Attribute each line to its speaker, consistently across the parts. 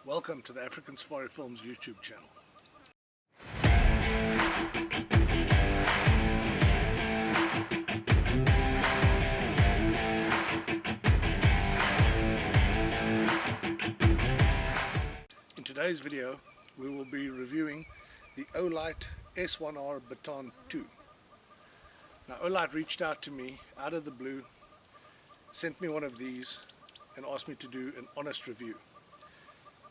Speaker 1: Welcome to the African Safari Films YouTube channel. In today's video, we will be reviewing the Olight S1R Baton II. Now, Olight reached out to me out of the blue, sent me one of these and asked me to do an honest review.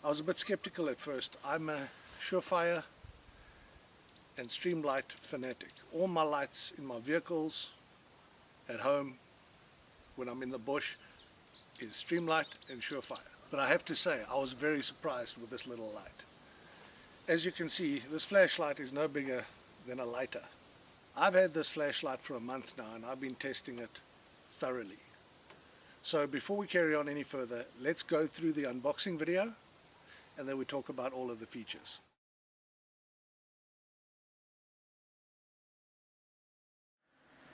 Speaker 1: I was a bit skeptical at first. I'm a Surefire and Streamlight fanatic. All my lights in my vehicles, at home, when I'm in the bush, is Streamlight and Surefire. But I have to say, I was very surprised with this little light. As you can see, this flashlight is no bigger than a lighter. I've had this flashlight for a month now and I've been testing it thoroughly. So before we carry on any further, let's go through the unboxing video and then we talk about all of the features.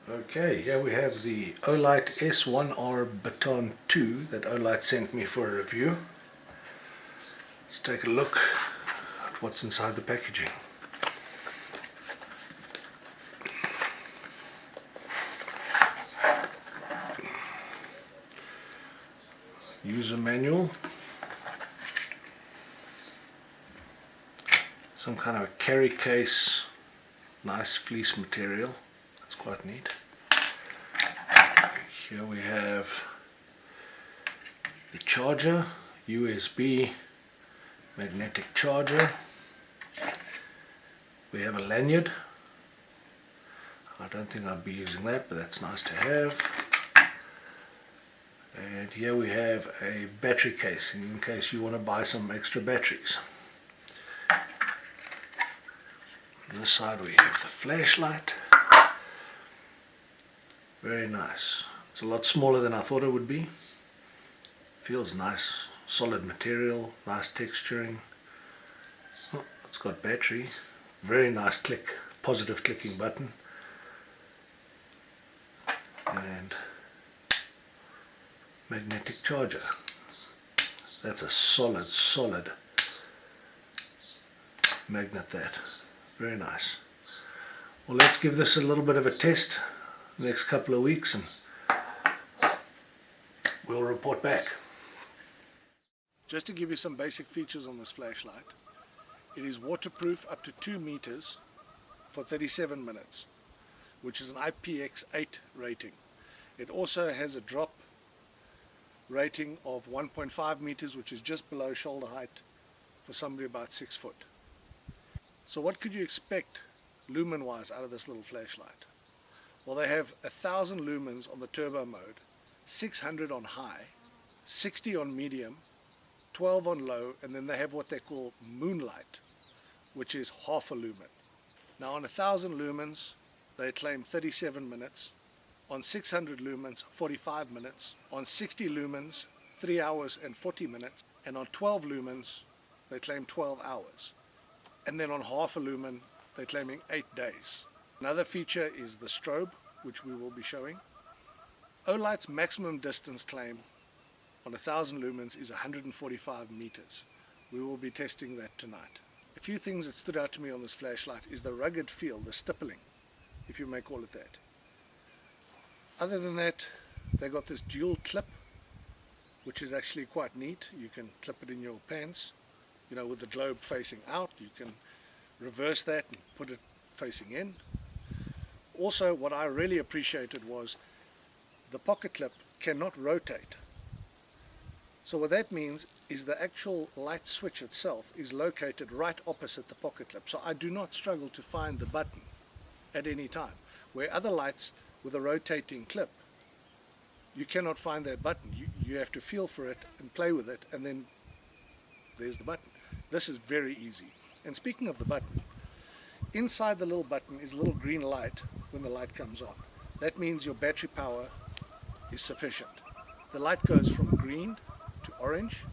Speaker 1: Okay, here we have the Olight S1R Baton II that Olight sent me for a review. Let's take a look at what's inside the packaging. User manual, some kind of a carry case, nice fleece material, that's quite neat. Here we have the charger, USB magnetic charger. We have a lanyard. I don't think I'll be using that, but that's nice to have. And here we have a battery case in case you want to buy some extra batteries. On this side we have the flashlight. Very nice. It's a lot smaller than I thought it would be. Feels nice, solid material, nice texturing. Oh, it's got battery. Very nice click, positive clicking button. And magnetic charger. That's a solid magnet, that. Very nice. Well, let's give this a little bit of a test the next couple of weeks and we'll report back. Just to give you some basic features on this flashlight, it is waterproof up to 2 meters for 37 minutes, which is an IPX8 rating. It also has a drop rating of 1.5 meters, which is just below shoulder height for somebody about 6 foot. So what could you expect lumen wise out of this little flashlight? Well, they have 1000 lumens on the turbo mode, 600 on high, 60 on medium, 12 on low, and then they have what they call moonlight, which is half a lumen. Now on 1000 lumens they claim 37 minutes, on 600 lumens 45 minutes, on 60 lumens 3 hours and 40 minutes, and on 12 lumens they claim 12 hours. And then on half a lumen they're claiming 8 days. Another feature is the strobe, which we will be showing. Olight's maximum distance claim on 1000 lumens is 145 meters. We will be testing that tonight. A few things that stood out to me on this flashlight is the rugged feel, the stippling, if you may call it that. Other than that, they got this dual clip, which is actually quite neat. You can clip it in your pants, you know, with the globe facing out. You can reverse that and put it facing in. Also, what I really appreciated was the pocket clip cannot rotate. So what that means is the actual light switch itself is located right opposite the pocket clip. So I do not struggle to find the button at any time. Where other lights with a rotating clip, you cannot find that button. You have to feel for it and play with it, and then there's the button. This is very easy. And speaking of the button, inside the little button is a little green light when the light comes on. That means your battery power is sufficient. The light goes from green to orange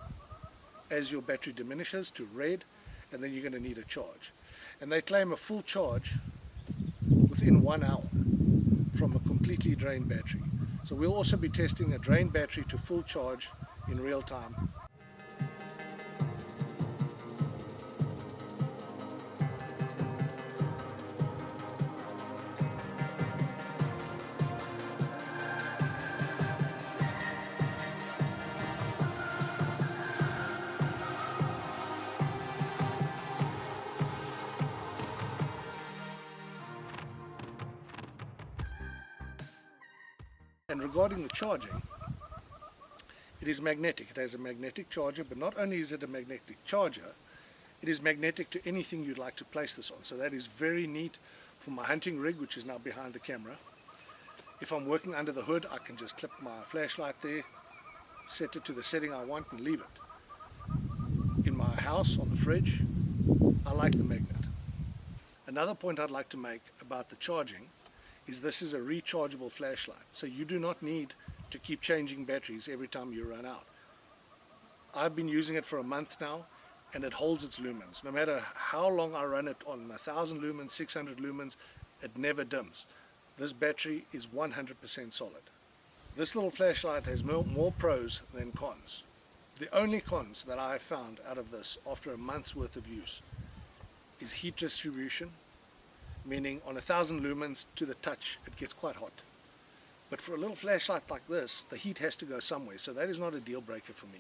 Speaker 1: as your battery diminishes to red, and then you're going to need a charge. And they claim a full charge within 1 hour from a completely drained battery. So we'll also be testing a drained battery to full charge in real time. And regarding the charging, it is magnetic. It has a magnetic charger, but not only is it a magnetic charger, it is magnetic to anything you'd like to place this on. So that is very neat for my hunting rig, which is now behind the camera. If I'm working under the hood, I can just clip my flashlight there, set it to the setting I want and leave it. In my house, on the fridge, I like the magnet. Another point I'd like to make about the charging is this is a rechargeable flashlight. So you do not need to keep changing batteries every time you run out. I've been using it for a month now, and it holds its lumens. No matter how long I run it on 1000 lumens, 600 lumens, it never dims. This battery is 100% solid. This little flashlight has more pros than cons. The only cons that I have found out of this after a month's worth of use is heat distribution, meaning on 1000 lumens to the touch it gets quite hot. But for a little flashlight like this, the heat has to go somewhere, so that is not a deal breaker for me.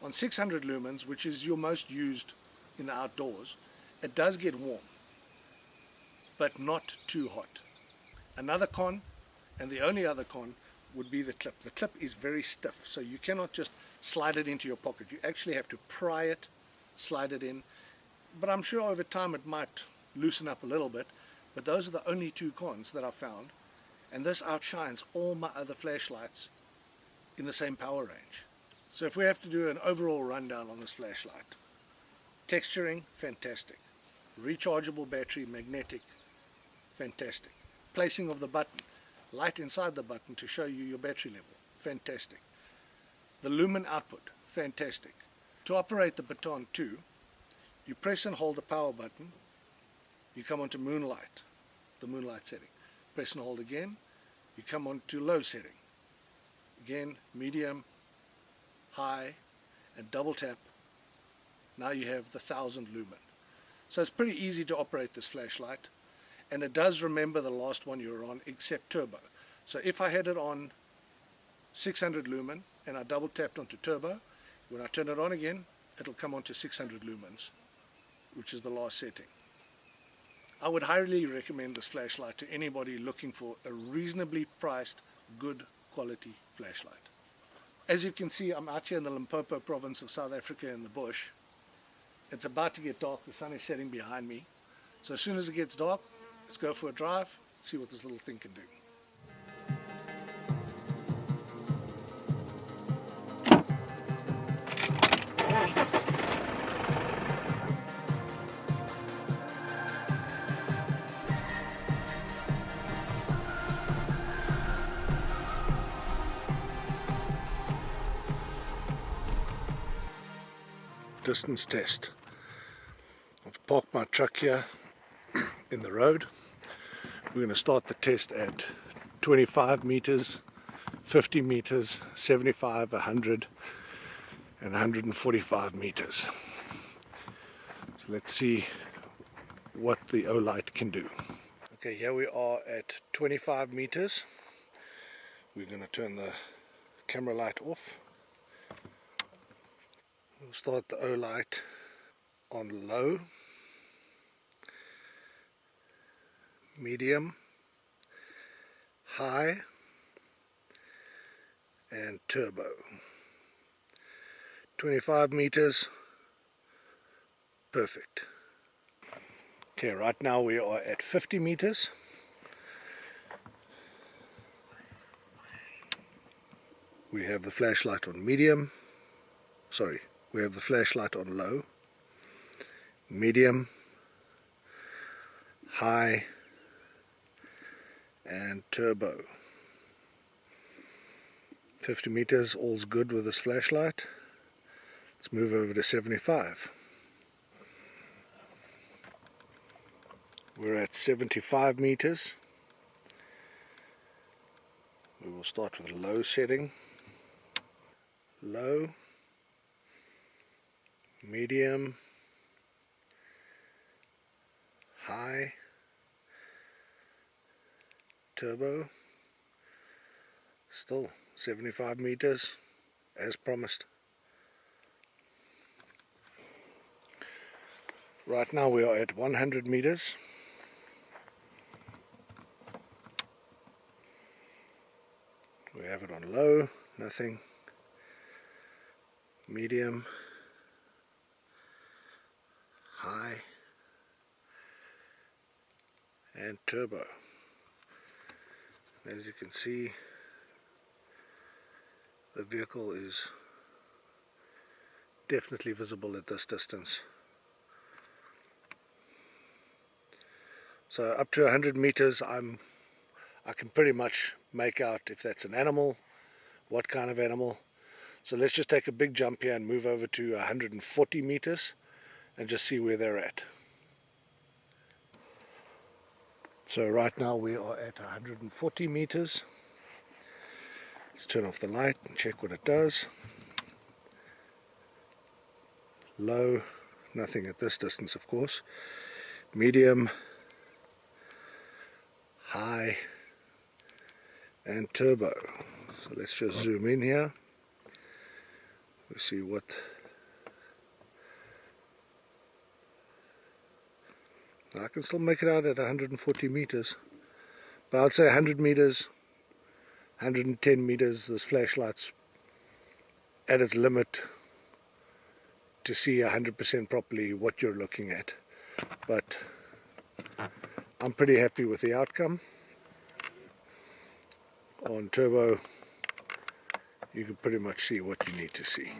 Speaker 1: On 600 lumens, which is your most used in the outdoors, it does get warm, but not too hot. Another con, and the only other con, would be the clip. The clip is very stiff, so you cannot just slide it into your pocket. You actually have to pry it, slide it in, but I'm sure over time it might loosen up a little bit. But those are the only two cons that I've found, and this outshines all my other flashlights in the same power range. So if we have to do an overall rundown on this flashlight: texturing, fantastic. Rechargeable battery, magnetic, fantastic. Placing of the button, light inside the button to show you your battery level, fantastic. The lumen output, fantastic. To operate the Baton II, you press and hold the power button, you come onto moonlight, the moonlight setting. Press and hold again, you come onto low setting. Again, medium, high, and double tap. Now you have the 1000 lumen. So it's pretty easy to operate this flashlight, and it does remember the last one you were on, except turbo. So if I had it on 600 lumen and I double tapped onto turbo, when I turn it on again, it'll come onto 600 lumens, which is the last setting. I would highly recommend this flashlight to anybody looking for a reasonably priced, good quality flashlight. As you can see, I'm out here in the Limpopo province of South Africa in the bush. It's about to get dark, the sun is setting behind me. So as soon as it gets dark, let's go for a drive, see what this little thing can do. Distance test. I've parked my truck here in the road. We're going to start the test at 25 meters, 50 meters, 75, 100 and 145 meters. So let's see what the Olight can do. Okay, here we are at 25 meters. We're going to turn the camera light off. We'll start the Olight on low, medium, high, and turbo. 25 meters, perfect. Okay, right now we are at 50 meters. We have the flashlight on medium, we have the flashlight on low, medium, high, and turbo. 50 meters, all's good with this flashlight. Let's move over to 75. We're at 75 meters. We will start with a low setting. Low, medium, high, turbo. Still 75 meters as promised. Right now we are at 100 meters. We low, nothing. Medium, high, and turbo. As you can see, the vehicle is definitely visible at this distance. So up to 100 meters I can pretty much make out if that's an animal, what kind of animal. So let's just take a big jump here and move over to 140 meters and just see where they're at. So right now we are at 140 meters. Let's turn off the light and check what it does. Low, nothing at this distance of course. Medium, high, and turbo. So let's just zoom in here. We see what I can still make it out at 140 meters, but I'd say 100 meters, 110 meters, this flashlight's at its limit to see 100% properly what you're looking at. But I'm pretty happy with the outcome. On turbo, you can pretty much see what you need to see.